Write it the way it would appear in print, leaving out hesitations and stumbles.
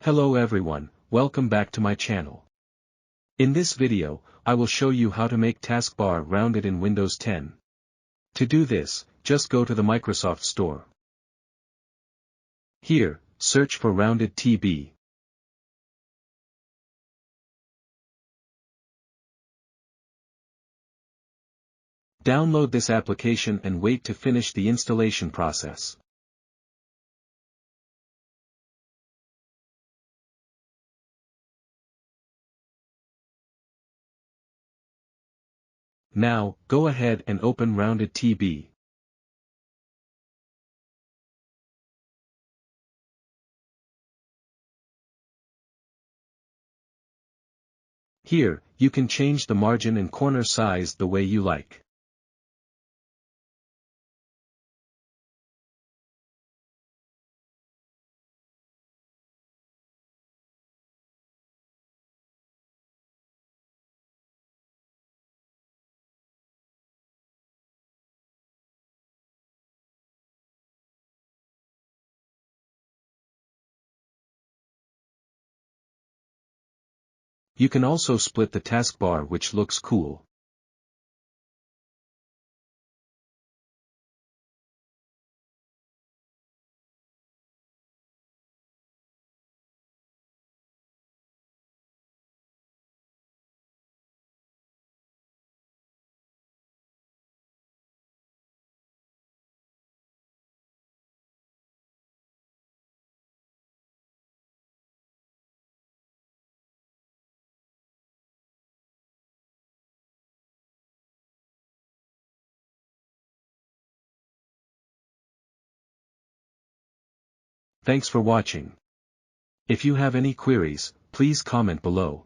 Hello everyone, welcome back to my channel. In this video, I will show you how to make Taskbar rounded in Windows 10. To do this, just go to the Microsoft Store. Here, search for RoundedTB. Download this application and wait to finish the installation process. Now, go ahead and open RoundedTB. Here, you can change the margin and corner size the way you like. You can also split the taskbar, which looks cool. Thanks for watching. If you have any queries, please comment below.